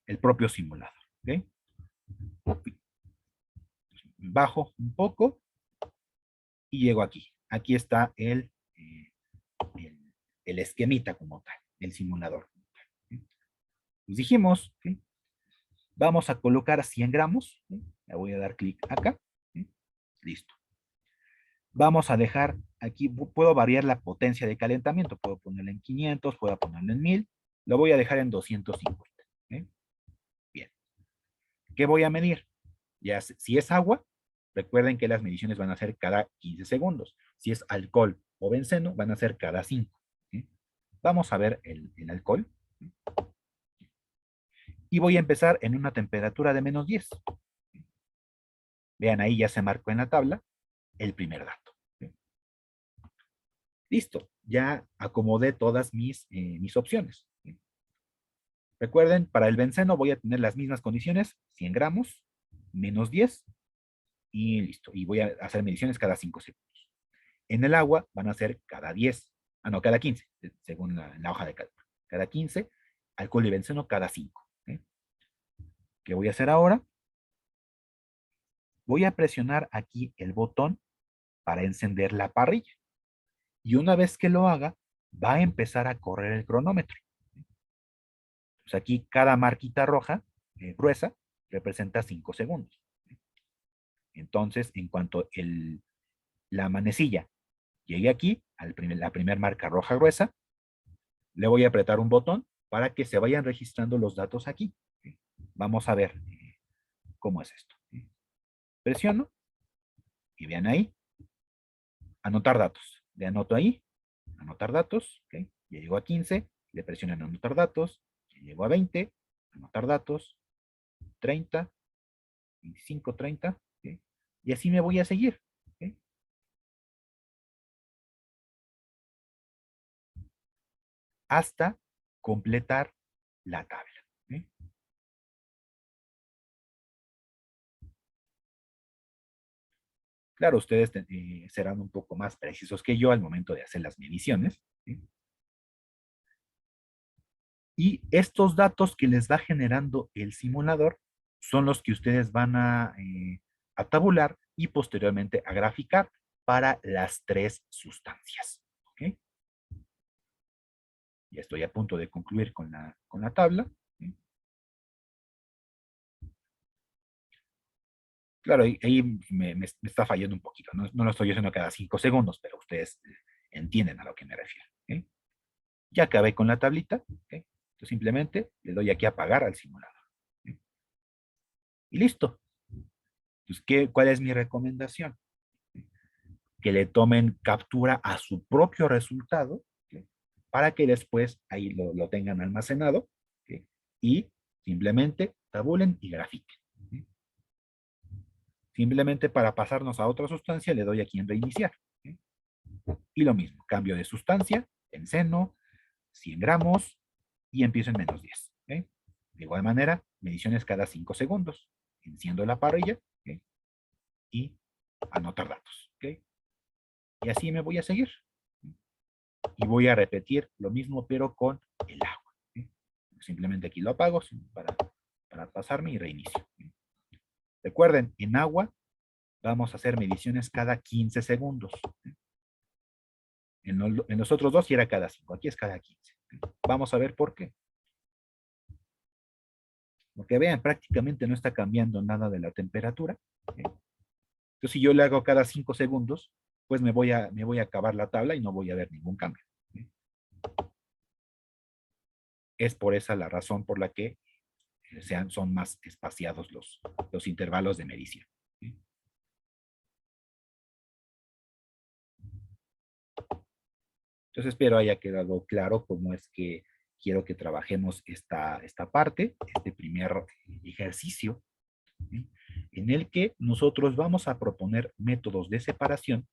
el propio simulador. ¿Okay? Bajo un poco y llego aquí. Aquí está el esquemita como tal, el simulador. Pues dijimos, ¿sí? Vamos a colocar 100 gramos, ¿sí? Le voy a dar clic acá, ¿sí? Listo. Vamos a dejar aquí, puedo variar la potencia de calentamiento, puedo ponerla en 500, puedo ponerla en 1000, lo voy a dejar en 250. ¿Sí? Bien. ¿Qué voy a medir? Ya, si es agua, recuerden que las mediciones van a ser cada 15 segundos. Si es alcohol o benceno, van a ser cada 5. ¿Sí? Vamos a ver el alcohol. Y voy a empezar en una temperatura de -10. Vean, ahí ya se marcó en la tabla el primer dato. ¿Sí? Listo, ya acomodé todas mis opciones. ¿Sí? Recuerden, para el benceno voy a tener las mismas condiciones, 100 gramos, -10, y listo. Y voy a hacer mediciones cada 5 segundos. En el agua van a ser cada 10, no, cada 15, según la hoja de cálculo. Cada 15, alcohol y benceno cada 5. ¿Sí? ¿Qué voy a hacer ahora? Voy a presionar aquí el botón para encender la parrilla. Y una vez que lo haga, va a empezar a correr el cronómetro. Pues aquí cada marquita roja, gruesa, representa 5 segundos. Entonces, en cuanto la manecilla llegue aquí, la primera marca roja gruesa, le voy a apretar un botón para que se vayan registrando los datos aquí. Vamos a ver cómo es esto. Presiono y vean ahí, anotar datos. Le anoto ahí, anotar datos, ¿okay? Ya llegó a 15, le presiono en anotar datos, ya llegó a 20, anotar datos, 30, 25, 30, ¿okay? Y así me voy a seguir. ¿Okay? Hasta completar la tabla. ¿Okay? Claro, ustedes serán un poco más precisos que yo al momento de hacer las mediciones. ¿Sí? Y estos datos que les va generando el simulador son los que ustedes van a tabular y posteriormente a graficar para las tres sustancias. ¿Okay? Ya estoy a punto de concluir con la tabla. ¿Sí? Claro, ahí me está fallando un poquito. No lo estoy haciendo cada 5 segundos, pero ustedes entienden a lo que me refiero. ¿Okay? Ya acabé con la tablita. ¿Okay? Entonces simplemente le doy aquí a apagar al simulador. ¿Okay? Y listo. Entonces, ¿cuál es mi recomendación? Que le tomen captura a su propio resultado, ¿okay? Para que después ahí lo tengan almacenado, ¿okay? Y simplemente tabulen y grafiquen. ¿Okay? Simplemente para pasarnos a otra sustancia le doy aquí en reiniciar. ¿Okay? Y lo mismo, cambio de sustancia, benceno, 100 gramos y empiezo en -10. ¿Okay? De igual manera, mediciones cada 5 segundos. Enciendo la parrilla, ¿okay? Y anotar datos. ¿Okay? Y así me voy a seguir. Y voy a repetir lo mismo, pero con el agua. ¿Sí? Simplemente aquí lo apago para pasarme y reinicio. ¿Sí? Recuerden, en agua vamos a hacer mediciones cada 15 segundos. ¿Sí? En los otros dos sí era cada 5, aquí es cada 15. ¿Sí? Vamos a ver por qué. Porque vean, prácticamente no está cambiando nada de la temperatura. ¿Sí? Entonces, si yo le hago cada 5 segundos, pues me voy a acabar la tabla y no voy a ver ningún cambio. ¿Sí? Es por esa la razón por la que son más espaciados los intervalos de medición. ¿Sí? Entonces espero haya quedado claro cómo es que quiero que trabajemos esta parte, este primer ejercicio, ¿sí? En el que nosotros vamos a proponer métodos de separación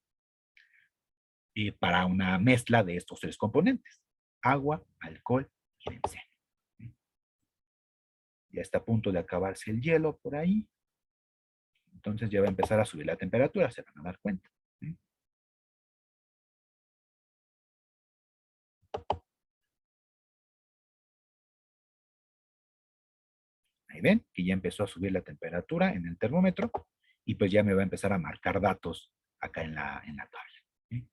para una mezcla de estos tres componentes, agua, alcohol y benceno. ¿Sí? Ya está a punto de acabarse el hielo por ahí, entonces ya va a empezar a subir la temperatura, se van a dar cuenta. ¿Sí? Ahí ven que ya empezó a subir la temperatura en el termómetro y pues ya me va a empezar a marcar datos acá en la tabla. ¿Sí?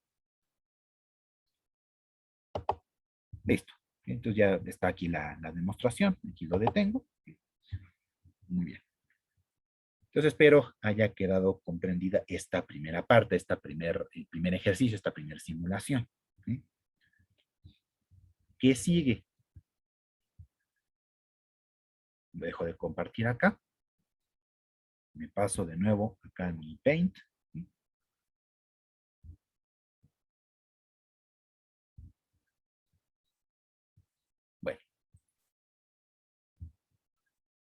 Listo. Entonces ya está aquí la demostración. Aquí lo detengo. Muy bien. Entonces espero haya quedado comprendida esta primera parte, el primer ejercicio, esta primera simulación. ¿Sí? ¿Qué sigue? Dejo de compartir acá. Me paso de nuevo acá en mi Paint. ¿Sí? Bueno,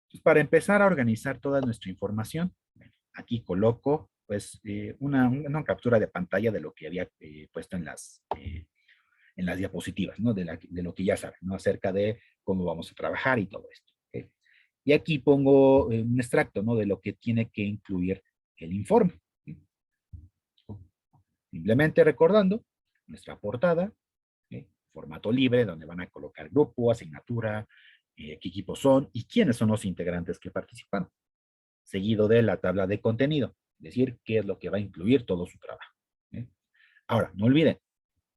pues para empezar a organizar toda nuestra información, bueno, aquí coloco pues una captura de pantalla de lo que había puesto en las diapositivas, ¿no? De lo que ya saben, ¿no? Acerca de cómo vamos a trabajar y todo esto. ¿Okay? Y aquí pongo un extracto, ¿no? De lo que tiene que incluir el informe. ¿Sí? Simplemente recordando nuestra portada, ¿sí? Formato libre, donde van a colocar grupo, asignatura, qué equipos son y quiénes son los integrantes que participan. Seguido de la tabla de contenido, es decir, qué es lo que va a incluir todo su trabajo. ¿Sí? Ahora, no olviden,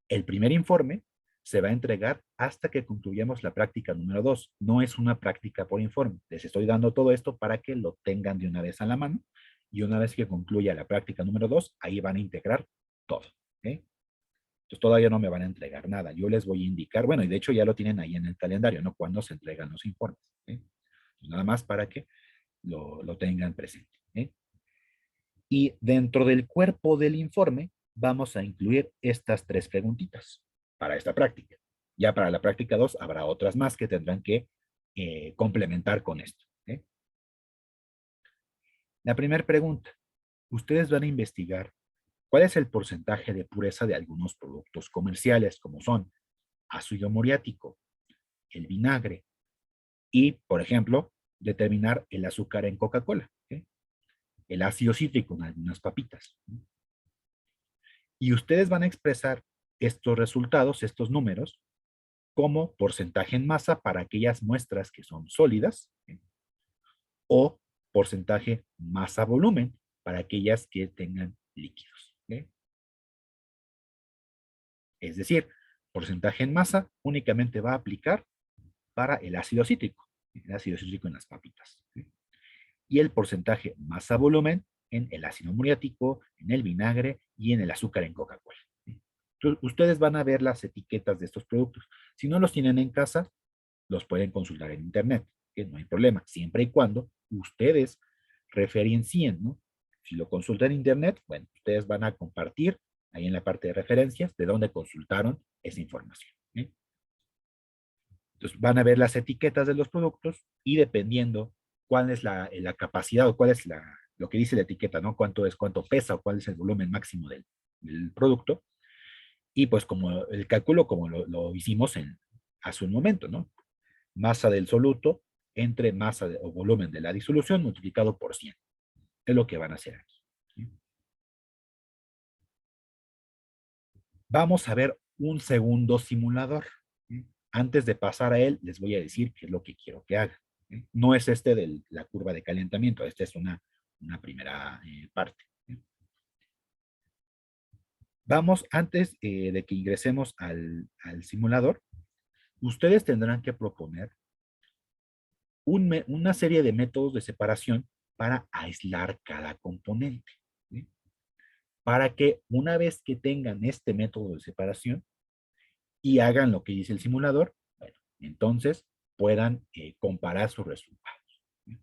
el primer informe se va a entregar hasta que concluyamos la práctica número 2. No es una práctica por informe. Les estoy dando todo esto para que lo tengan de una vez a la mano y una vez que concluya la práctica número 2, ahí van a integrar todo. ¿Okay? Entonces todavía no me van a entregar nada. Yo les voy a indicar, bueno, y de hecho ya lo tienen ahí en el calendario, ¿no? Cuando se entregan los informes. ¿Okay? Nada más para que lo tengan presente. ¿Okay? Y dentro del cuerpo del informe vamos a incluir estas tres preguntitas para esta práctica. Ya para la práctica 2 habrá otras más que tendrán que complementar con esto. ¿Okay? La primera pregunta, ustedes van a investigar cuál es el porcentaje de pureza de algunos productos comerciales, como son ácido muriático, el vinagre y, por ejemplo, determinar el azúcar en Coca-Cola, ¿okay? El ácido cítrico en algunas papitas. Y ustedes van a expresar estos resultados, estos números, como porcentaje en masa para aquellas muestras que son sólidas, ¿sí? O porcentaje masa-volumen para aquellas que tengan líquidos. ¿Sí? Es decir, porcentaje en masa únicamente va a aplicar para el ácido cítrico en las papitas. ¿Sí? Y el porcentaje masa-volumen en el ácido muriático, en el vinagre y en el azúcar en Coca-Cola. ¿Sí? Entonces, ustedes van a ver las etiquetas de estos productos. Si no los tienen en casa, los pueden consultar en internet, que no hay problema, siempre y cuando ustedes referencien, ¿no? Si lo consultan en internet, bueno, ustedes van a compartir ahí en la parte de referencias de dónde consultaron esa información. ¿Sí? Entonces van a ver las etiquetas de los productos y dependiendo cuál es la capacidad o cuál es lo que dice la etiqueta, ¿no? Cuánto pesa o cuál es el volumen máximo del producto. Y pues como el cálculo como lo hicimos hace un momento, ¿no? Masa del soluto entre o volumen de la disolución multiplicado por 100. Es lo que van a hacer aquí. ¿Sí? Vamos a ver un segundo simulador. ¿Sí? Antes de pasar a él, les voy a decir qué es lo que quiero que haga. ¿Sí? No es este de la curva de calentamiento, esta es una primera parte. ¿Sí? Vamos, antes de que ingresemos al simulador, ustedes tendrán que proponer una serie de métodos de separación para aislar cada componente. ¿Sí? Para que una vez que tengan este método de separación y hagan lo que dice el simulador, bueno, entonces puedan comparar sus resultados. ¿Sí?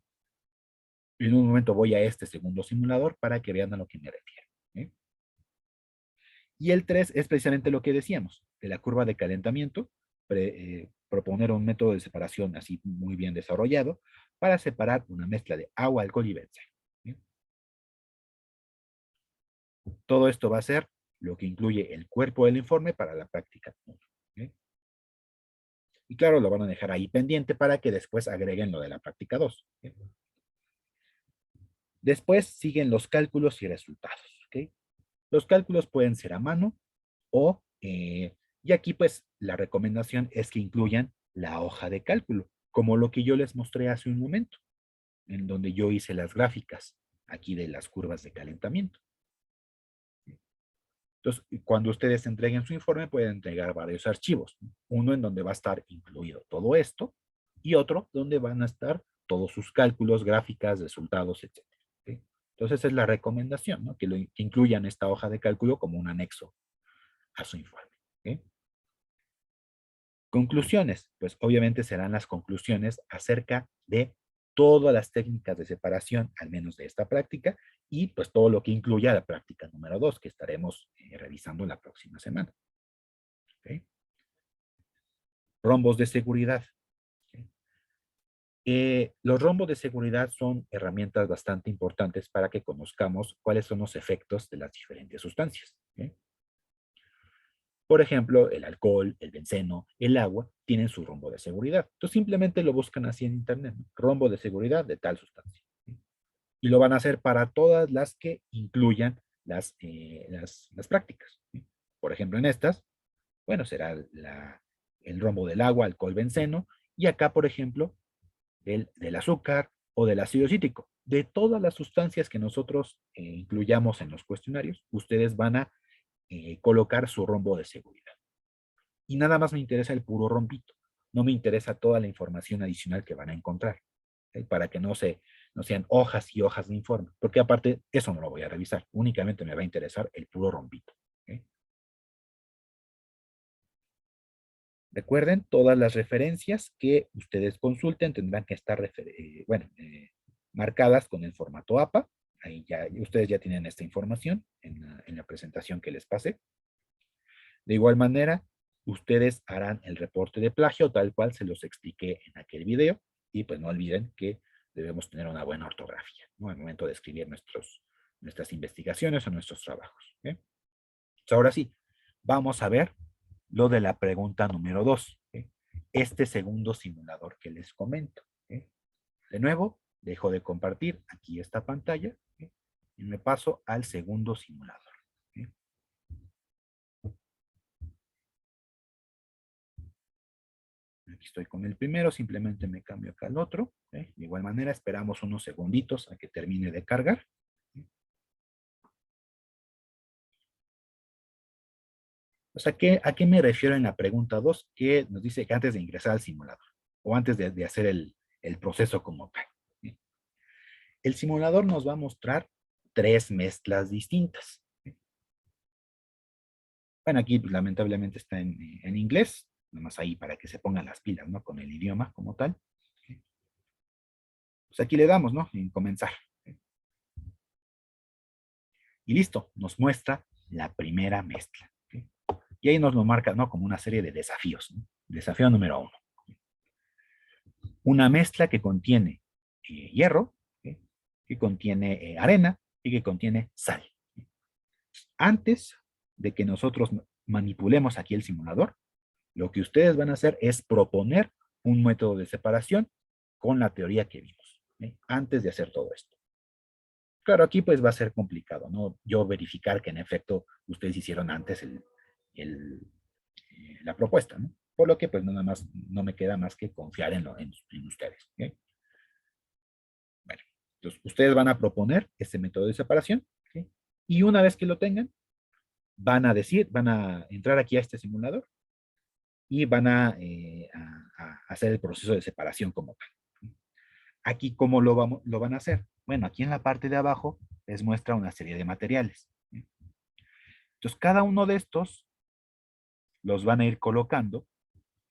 En un momento voy a este segundo simulador para que vean a lo que me refiero. ¿Sí? Y el 3 es precisamente lo que decíamos, de la curva de calentamiento, proponer un método de separación así muy bien desarrollado para separar una mezcla de agua, alcohol y benceno. ¿Sí? Todo esto va a ser lo que incluye el cuerpo del informe para la práctica. ¿Sí? Y claro, lo van a dejar ahí pendiente para que después agreguen lo de la práctica 2. ¿Sí? Después siguen los cálculos y resultados. ¿Okay? Los cálculos pueden ser a mano o, y aquí pues la recomendación es que incluyan la hoja de cálculo, como lo que yo les mostré hace un momento, en donde yo hice las gráficas aquí de las curvas de calentamiento. Entonces, cuando ustedes entreguen su informe, pueden entregar varios archivos. Uno en donde va a estar incluido todo esto y otro donde van a estar todos sus cálculos, gráficas, resultados, etcétera. ¿Sí? Entonces, esa es la recomendación, ¿no? Que incluyan esta hoja de cálculo como un anexo a su informe. ¿Sí? Conclusiones, pues obviamente serán las conclusiones acerca de todas las técnicas de separación, al menos de esta práctica, y pues todo lo que incluya la práctica número 2, que estaremos revisando la próxima semana. ¿Okay? Rombos de seguridad. ¿Okay? Los rombos de seguridad son herramientas bastante importantes para que conozcamos cuáles son los efectos de las diferentes sustancias. ¿Okay? Por ejemplo, el alcohol, el benceno, el agua, tienen su rombo de seguridad. Entonces simplemente lo buscan así en internet, ¿no? Rombo de seguridad de tal sustancia. ¿Sí? Y lo van a hacer para todas las que incluyan las prácticas. ¿Sí? Por ejemplo, en estas, bueno, será el rombo del agua, alcohol, benceno, y acá, por ejemplo, del azúcar o del ácido cítrico. De todas las sustancias que nosotros incluyamos en los cuestionarios, ustedes van a colocar su rombo de seguridad. Y nada más me interesa el puro rombito. No me interesa toda la información adicional que van a encontrar. ¿Okay? Para que no sean hojas y hojas de informe. Porque aparte, eso no lo voy a revisar. Únicamente me va a interesar el puro rombito. ¿Okay? Recuerden, todas las referencias que ustedes consulten tendrán que estar marcadas con el formato APA. Ahí ya, ustedes ya tienen esta información en la presentación que les pasé. De igual manera, ustedes harán el reporte de plagio tal cual se los expliqué en aquel video y pues no olviden que debemos tener una buena ortografía, ¿no? Al momento de escribir nuestras investigaciones o nuestros trabajos. ¿Okay? Entonces, ahora sí, vamos a ver lo de la pregunta número 2. ¿Okay? Este segundo simulador que les comento. ¿Okay? De nuevo, dejo de compartir aquí esta pantalla, ¿okay? Y me paso al segundo simulador. ¿Okay? Aquí estoy con el primero, simplemente me cambio acá al otro. ¿Okay? De igual manera, esperamos unos segunditos a que termine de cargar. ¿Okay? O sea, ¿a qué me refiero en la pregunta 2? Que nos dice que antes de ingresar al simulador o antes de hacer el proceso como tal. ¿Okay? El simulador nos va a mostrar tres mezclas distintas. ¿Okay? Bueno, aquí pues, lamentablemente está en inglés, nomás ahí para que se pongan las pilas, ¿no? Con el idioma como tal. ¿Okay? Pues aquí le damos, ¿no? En comenzar. ¿Okay? Y listo, nos muestra la primera mezcla. ¿Okay? Y ahí nos lo marca, ¿no? Como una serie de desafíos. ¿No? Desafío número 1. Una mezcla que contiene hierro, ¿okay? Que contiene arena y que contiene sal. Antes de que nosotros manipulemos aquí el simulador, lo que ustedes van a hacer es proponer un método de separación con la teoría que vimos, ¿okay? Antes de hacer todo esto. Claro, aquí pues va a ser complicado, ¿no? Yo verificar que en efecto ustedes hicieron antes el, la propuesta, ¿no? Por lo que pues nada más no me queda más que confiar en ustedes. ¿Okay? Bueno, entonces ustedes van a proponer este método de separación, ¿okay? Y una vez que lo tengan, van a entrar aquí a este simulador y van a hacer el proceso de separación como tal. Aquí, ¿cómo lo van a hacer? Bueno, aquí en la parte de abajo les muestra una serie de materiales. Entonces, cada uno de estos los van a ir colocando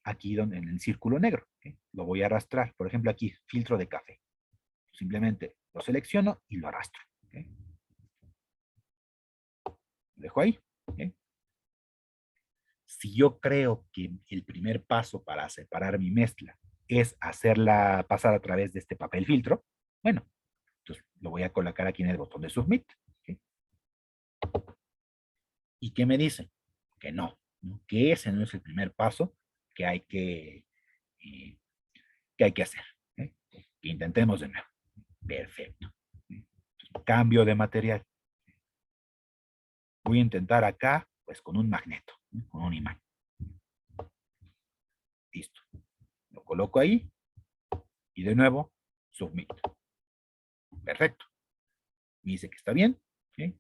aquí en el círculo negro. ¿Okay? Lo voy a arrastrar. Por ejemplo, aquí, filtro de café. Simplemente lo selecciono y lo arrastro. ¿Okay? Lo dejo ahí. ¿Okay? Si yo creo que el primer paso para separar mi mezcla es hacerla pasar a través de este papel filtro, bueno, entonces lo voy a colocar aquí en el botón de Submit. ¿Okay? ¿Y qué me dice? Que no, ¿no? Que ese no es el primer paso que eh, que hay que hacer. ¿Okay? Que intentemos de nuevo. Perfecto. Cambio de material. Voy a intentar acá, pues con un magneto, ¿no? Con un imán. Listo. Lo coloco ahí y de nuevo, Submit. Perfecto. Me dice que está bien. ¿Okay?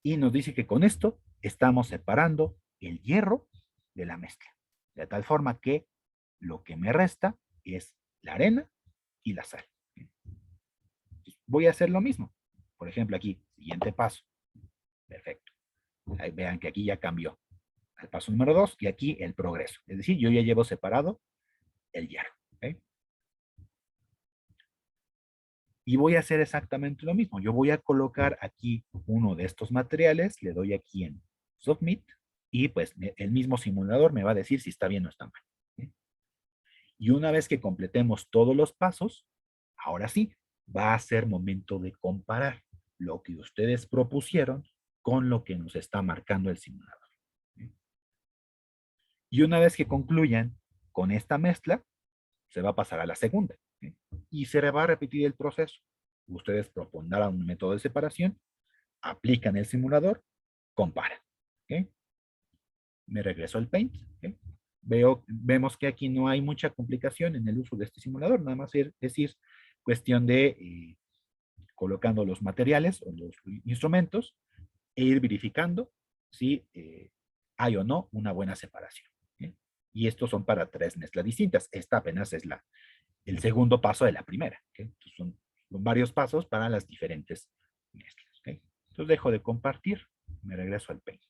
Y nos dice que con esto estamos separando el hierro de la mezcla, de tal forma que lo que me resta es la arena y la sal. Voy a hacer lo mismo. Por ejemplo, aquí, siguiente paso. Perfecto. Ahí vean que aquí ya cambió. Al paso número 2 y aquí el progreso. Es decir, yo ya llevo separado el hierro. ¿Okay? Y voy a hacer exactamente lo mismo. Yo voy a colocar aquí uno de estos materiales, le doy aquí en Submit, y pues el mismo simulador me va a decir si está bien o está mal. ¿Sí? Y una vez que completemos todos los pasos, ahora sí, va a ser momento de comparar lo que ustedes propusieron con lo que nos está marcando el simulador. ¿Sí? Y una vez que concluyan con esta mezcla, se va a pasar a la segunda. ¿Sí? Y se va a repetir el proceso. Ustedes propondrán un método de separación, aplican el simulador, comparan. ¿Okay? Me regreso al Paint. ¿Okay? Vemos que aquí no hay mucha complicación en el uso de este simulador, nada más es decir, cuestión de colocando los materiales o los instrumentos e ir verificando si hay o no una buena separación. ¿Okay? Y estos son para 3 mezclas distintas. Esta apenas es el segundo paso de la primera. ¿Okay? Entonces son varios pasos para las diferentes mezclas. ¿Okay? Entonces dejo de compartir, me regreso al Paint.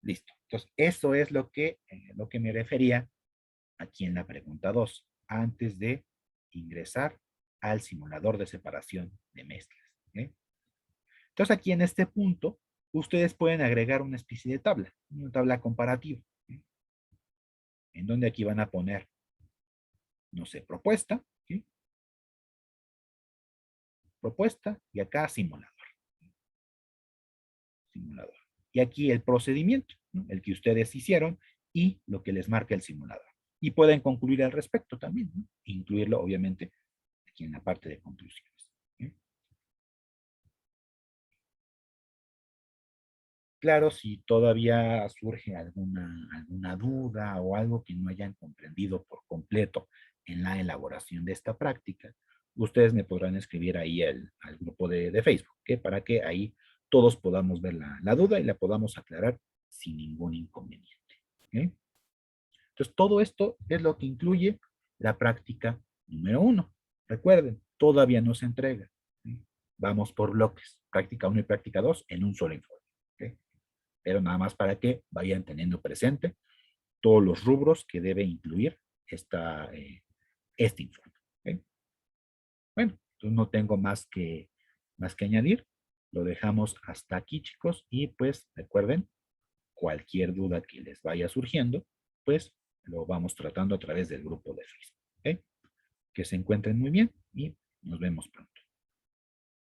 Listo. Entonces, eso es lo que me refería aquí en la pregunta 2, antes de ingresar al simulador de separación de mezclas. ¿Okay? Entonces, aquí en este punto, ustedes pueden agregar una especie de tabla, una tabla comparativa, ¿okay? En donde aquí van a poner, no sé, propuesta, ¿okay? Propuesta, y acá simulador. Simulador. Y aquí el procedimiento, ¿no? El que ustedes hicieron y lo que les marca el simulador. Y pueden concluir al respecto también, ¿no? Incluirlo, obviamente, aquí en la parte de conclusiones. ¿Sí? Claro, si todavía surge alguna duda o algo que no hayan comprendido por completo en la elaboración de esta práctica, ustedes me podrán escribir ahí al grupo de Facebook, ¿okay? Para que ahí todos podamos ver la duda y la podamos aclarar sin ningún inconveniente. ¿Okay? Entonces, todo esto es lo que incluye la práctica número 1. Recuerden, todavía no se entrega. ¿Sí? Vamos por bloques, práctica 1 y práctica 2 en un solo informe. ¿Okay? Pero nada más para que vayan teniendo presente todos los rubros que debe incluir este informe. ¿Okay? Bueno, entonces no tengo más que añadir. Lo dejamos hasta aquí, chicos, y pues recuerden, cualquier duda que les vaya surgiendo, pues lo vamos tratando a través del grupo de Facebook. ¿Okay? Que se encuentren muy bien y nos vemos pronto.